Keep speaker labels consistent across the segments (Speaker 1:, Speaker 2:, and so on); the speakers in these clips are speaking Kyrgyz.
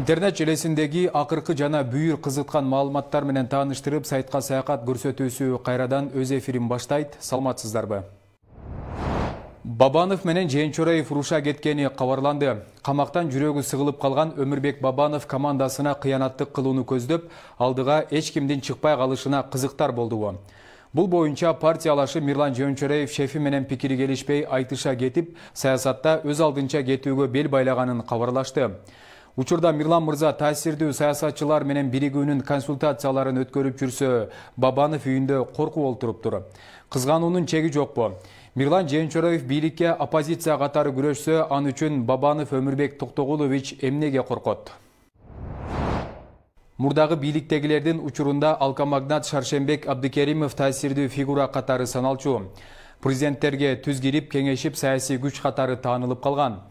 Speaker 1: Интернет желесиндеги акыркы жана бүйүр кызыткан маалыматтар менен тааныштырып, сайтка саякат көрсөтүүсү кайрадан өз эфирин баштайт. Саламатсыздарбы? Бабанов менен Жээнчораев уруша кеткени кабарланды. Камактан жүрөгү сыгылып калган Өмүрбек Бабанов командасына кыянаттык кылууну көздөп, алдыга эч кимдин чыкпай калышына кызыктар болду. Бул боюнча партиялашы Мирлан Жээнчораев шефи менен пикири келишпей айтыша кетип, саясатта өз алдынча кетүүгө бел байлаганын кабарлашты. Учурда Мирлан мырза таасирдүү саясатчылар менен биригүүнүн консультацияларын өткөрүп жүрсө, Бабанов үйүндө коркуп олтуруптур. Кызгануунун чеги жокпу? Мирлан Жээнчораев бийликке оппозиция катары күрөшсө, ал үчүн Бабанов Өмүрбек Токтогулович эмнеге коркот? Мурдагы бийликтегилердин учурунда алкомагнат Шаршембек Абдыкеримов таасирдүү фигура катары саналчу. Президенттерге түз кирип, кеңешип, саясий күч катары таанылып калган.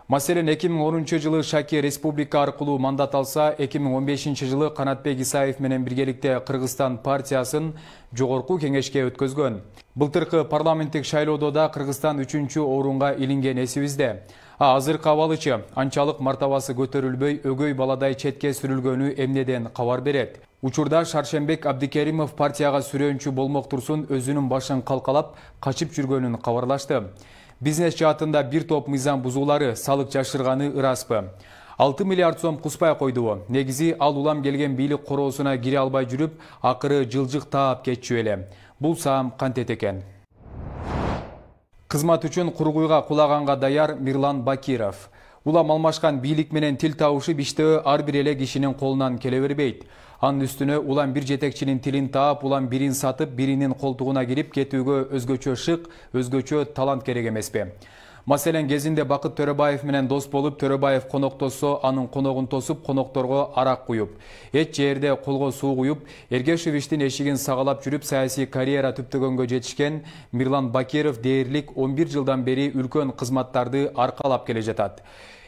Speaker 1: Маселен 2010 жылы Шаки республика аркылуу мандат алса, 2015 жылы Канатбек Исаев менен биргеликте Кыргызстан партиясын жогорку кеңешке өткөзгөн. Былтыркы парламенттик шайлоодо да Кыргызстан 3-чү орунга илинген эсибизде. Азыркы абалычы анчалык мартабасы көтөрүлбөй, өгөй баладай четке сүрүлгөнү эмнеден кабар берет. Учурда Шаршембек Абдыкеримов партияга сүрөөнчү болмок турсун өзүнүн башын калкалап, качып жүргөнүн кабарлашты. Бизнес жаатында бир топ мыйзам бузуулары, салык жашырганы ыраспы. 6 миллиард сом куспай койду. Негизи ал улам келген бийлик короосуна кире албай жүрүп, акыры жылжык таап кетчү эле. Бул саам кантет экен? Кызмат үчүн кургуйга кулаганга даяр Мирлан Бакиров. Улам алмашкан бийлик менен тил табышып иштөө ар бир эле кишинин колунан келе бербейт. Анын үстүнө улам бир жетекчинин тилин таап, улам бирин сатып, биринин колтугуна кирип кетүүгө өзгөчө шык, өзгөчө талант керек эмеспи? Маселен, кезинде Бакыт Төрөбаев менен дос болуп, Төрөбаев коноктосо, анын коногун тосуп, конокторго арак куюп, эч жерде колго суу куюп, Эргешевичтин эшигин сагалап жүрүп, саясий карьера түптөгөнгө жетишкен Мирлан Бакиров дээрлик 11 жылдан бери үлкөн кызматтарды аркалап келе жатат.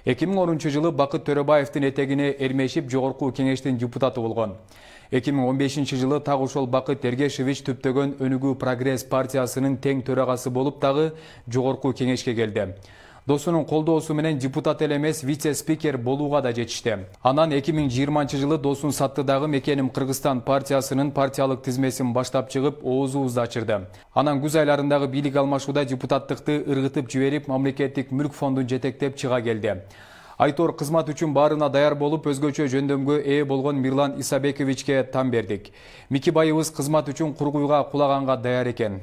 Speaker 1: 2010 жылы Бакыт Төрөбаевдин этегине эрмешип жогорку кеңештин депутаты болгон. 2015 жылы так ошол Бакыт Эргешевич түптөгөн Өнүгүү Прогресс партиясынын тең төрагасы болуп дагы жогорку кеңешке келди. Досунун колдоосу менен депутат эле эмес, вице-спикер болууга да жетишти. Анан 2020 жылы досун сатты дагы Мекеним Кыргызстан партиясынын партиялык тизмесин баштап чыгып, оозубузду ачырды. Анан күз айларындагы бийлик алмашууда депутаттыкты ыргытып жиберип, мамлекеттик мүлк фондун жетектеп чыга келди. Айтор кызмат үчүн баарына даяр болуп, өзгөчө жөндөмгө ээ болгон Мирлан Исабековичке там бердик. Мики байыбыз кызмат үчүн кургуйга кулаганга даяр экен.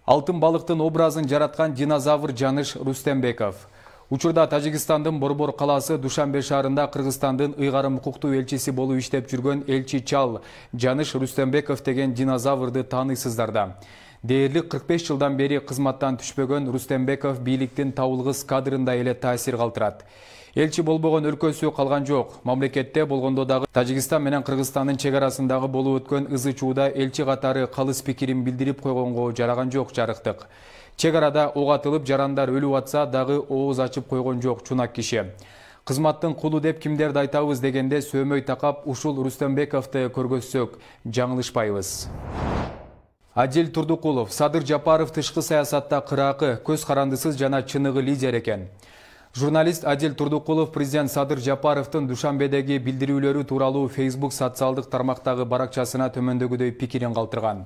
Speaker 1: Алтын балыктын образын жараткан динозавр Жаныш Рустембеков. Учурда Тажикстандын Борбор калаасы Душанбе шаарында Кыргызстандын ыйгарым укуктуу элчиси болуп иштеп жүргөн элчи Чал Жаныш Рустембеков деген динозаврды тааныйсыздар да. Дээрлик 45 жылдан бери кызматтан түшпөгөн Рустембеков бийликтин табылгыс кадрында эле таасир калтырат. Элчи болбогон өлкөсү калган жок. Мамлекетте болгондо дагы Тажикстан менен Кыргызстандын чек арасындагы болуп өткөн ызы чууда элчи катары калыс пикирин билдирип койгонго жараган жок жарыктык. Чек арада ок атылып, жарандар өлүп атса дагы ооз ачып койгон жок чунак киши. Кызматтын кулу деп кимдерди айтабыз дегенде сөөмөй такап ушул Рустембековду көргөзсөк, жаңылышпайбыз. Адил Турдукулов, Садыр Жапаров тышкы саясатта кыраакы, көз карандысыз жана чыныгы лидер экен. Журналист Адил Турдукулов президент Садыр Жапаровдун Душанбедеги билдирүүлөрү тууралуу Facebook социалдык тармактагы баракчасына төмөндөгүдөй пикирин калтырган.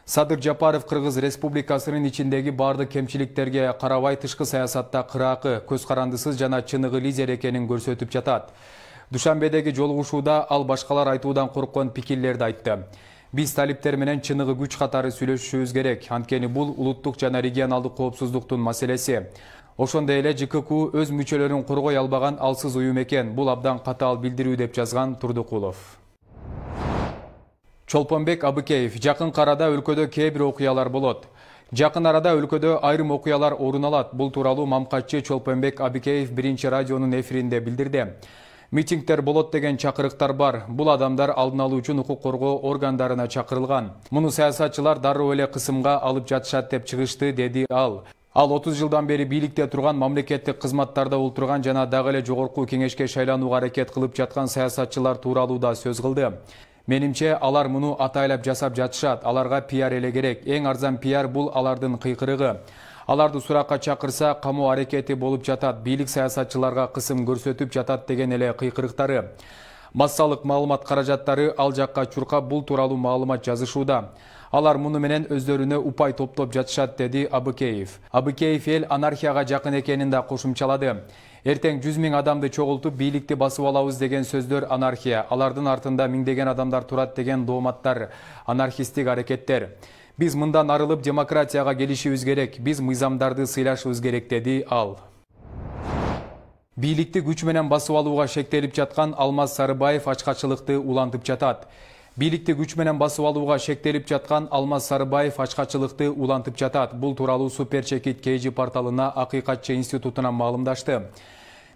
Speaker 1: Садыр Жапаров Кыргыз Республикасынын ичиндеги бардык кемчиликтерге карабай тышкы саясатта кыраакы, көз карандысыз жана чыныгы лидер экенин көрсөтүп жатат. Душанбедеги жолугушууда ал башкалар айтуудан корккон пикирлерди айтты. Биз талиптер менен чыныгы күч катары сүйлөшүшүбүз керек. Анткени бул улуттук жана регионалдык коопсуздуктун маселеси. Ошондой эле ЖКК өз мүчөлөрүн коргой албаган алсыз уюм экен. Бул абдан катаал билдирүү деп жазган Турдукулов. Чолпонбек Абыкеев, жакын арада өлкөдө кээ бир окуялар болот. Жакын арада өлкөдө айрым окуялар орун алат. Бул тууралуу мамкатчы Чолпонбек Абыкеев биринчи радионун эфиринде билдирди. Митингдер болот деген чакырыктар бар. Бул адамдар алдын алуу үчүн укук коргоо органдарына чакырылган. Муну саясатчылар дароо эле кысымга алып жатышат деп чыгышты, деди ал. Ал 30 жылдан бери бийликте турган, мамлекеттик кызматтарда олтурган жана дагы эле жогорку кеңешке шайланууга аракет кылып жаткан саясатчылар тууралуу да сөз кылды. Менимче алар муну атайлап жасап жатышат. Аларга пиар эле керек. Эң арзан пиар бул алардын кыйкырыгы. Аларды суракка чакырса, камоо аракети болуп жатат, бийлик саясатчыларга кысым көрсөтүп жатат деген эле кыйкырыктары. Массалык маалымат каражаттары ал жакка чуркап бул тууралуу маалымат жазышууда. Алар муну менен өздөрүнө упай топтоп жатышат, деди Абыкеев. Абыкеев эл анархияга жакын экенин да кошумчалады. Эртең 100 000 адамды чогултуп бийликти басып алабыз деген сөздөр анархия, алардын артында миңдеген адамдар турат деген дооматтар, анархисттик аракеттер. Биз мындан арылып демократияга келишибиз керек, биз мыйзамдарды сыйлашыбыз керек, деди ал. Бийликти күч менен басып алууга шектелип жаткан Алмаз Сарыбаев ачкачылыкты улантып жатат. Бийликти күч менен басып алууга шектелип жаткан Алмаз Сарыбаев ачкачылыкты улантып жатат. Бул тууралуу Суперчекит KG порталына Акыйкатчы институтунан маалымдашты.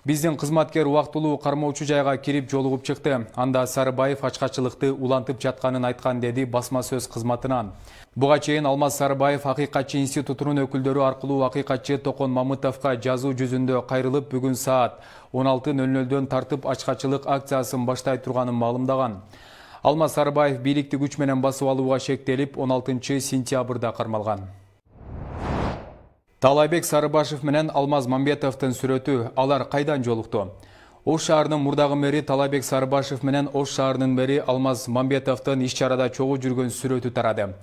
Speaker 1: Биздин кызматкер убактылуу кармоочу жайга кирип жолугуп чыкты. Анда Сарыбаев ачкачылыкты улантып жатканын айткан, деди басма сөз кызматынан. Буга чейин Алмаз Сарыбаев Акыйкатчы институтунун өкүлдөрү аркылуу Акыйкатчы Токон Мамытовго жазуу жүзүндө кайрылып бүгүн саат 16:00 тартып ачкачылык акциясын баштай турганын маалымдаган. Алмаз Сарыбаев бийликти күч менен басып алууга шектелип 16 сентябрда кармалган. Талайбек Сарыбашев менен Алмаз Мамбетовдун сүрөтү, алар кайдан жолукту? Ош шаарынын мурдагы мэри Талайбек Сарыбашев менен Ош шаарынын мэри Алмаз Мамбетовдун иш-чарада чогуу жүргөн сүрөтү тарады.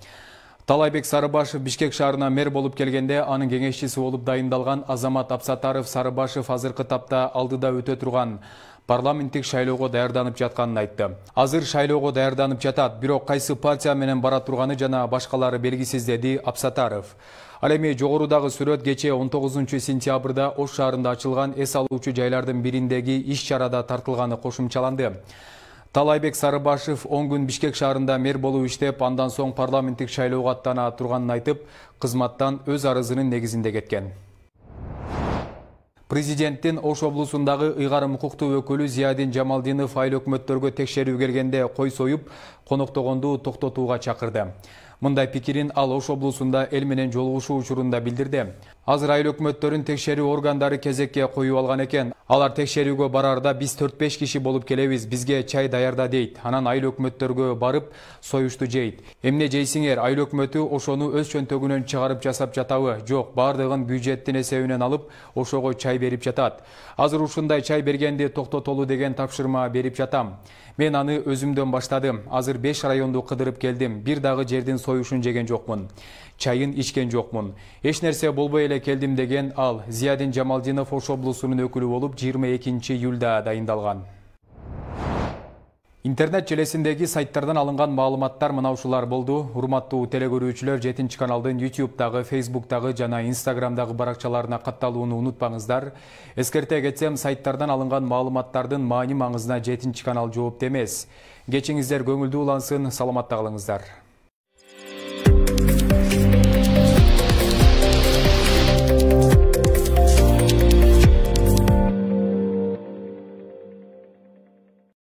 Speaker 1: Талайбек Сарыбашев Бишкек шаарына мэр болуп келгенде анын кеңешчиси болуп дайындалган Азамат Апсатаров Сарыбашев азыркы тапта алдыда өтө турган парламенттик шайлоого даярданып жатканын айтты. Азыр шайлоого даярданып жатат, бирок кайсы партия менен бара турганы жана башкалары белгисиз, деди Апсатаров. Ал эми жогорудагы сүрөт кечээ 19 сентябрда Ош шаарында ачылган эс алуучу жайлардын бириндеги иш-чарада тартылганы кошумчаланды. Талайбек Сарыбашев 10 күн Бишкек шаарында мэр болуп иштеп, андан соң парламенттик шайлоого аттана турганын айтып, кызматтан өз арызынын негизинде кеткен. Президенттин Ош облусундагы ыйгарым укуктуу өкүлү Зиядин Жамалдинов айыл өкмөттөргө текшерүү келгенде кой союп, коноктогонду токтотууга чакырды. Мындай пикирин ал Ош облусунда эл менен жолугушуу учурунда билдирди. Азыр айыл өкмөттөрүн текшерүү органдары кезекке коюп алган экен. Алар текшерүүгө барарда биз 4-5 киши болуп келебиз, бизге чай даярда дейт. Анан айыл өкмөттөргө барып союшту жейт. Эмне жейсиңер? Айыл өкмөтү ошону өз чөнтөгүнөн чыгарып жасап жатабы? Жок, бардыгын бюджеттин эсебинен алып, ошого чай берип жатат. Азыр ушундай чай бергенди токтотолу деген тапшырма берип жатам. Мен аны өзүмдөн баштадым. Азыр 5 районду кыдырып келдим. Бир дагы жердин союшун жеген жокмун. Чайын ичкен жокмун. Эч нерсе болбой эле келдим, деген ал. Зиядин Жамалдинов Ош облусунун өкүлү болуп 22 июлда дайындалган. Интернет желесиндеги сайттардан алынган маалыматтар мына ушулар болду. Урматтуу телекөрүүчүлөр, 7 каналдын YouTube-дагы, Facebook-дагы жана Instagram-дагы баракчаларына катталууну унутпаңыздар. Эскерте кетсем, сайттардан алынган маалыматтардын маани маңызына 7 канал жоопту эмес. Кечиңиздер көңүлдүү улансын, саламатта калыңыздар.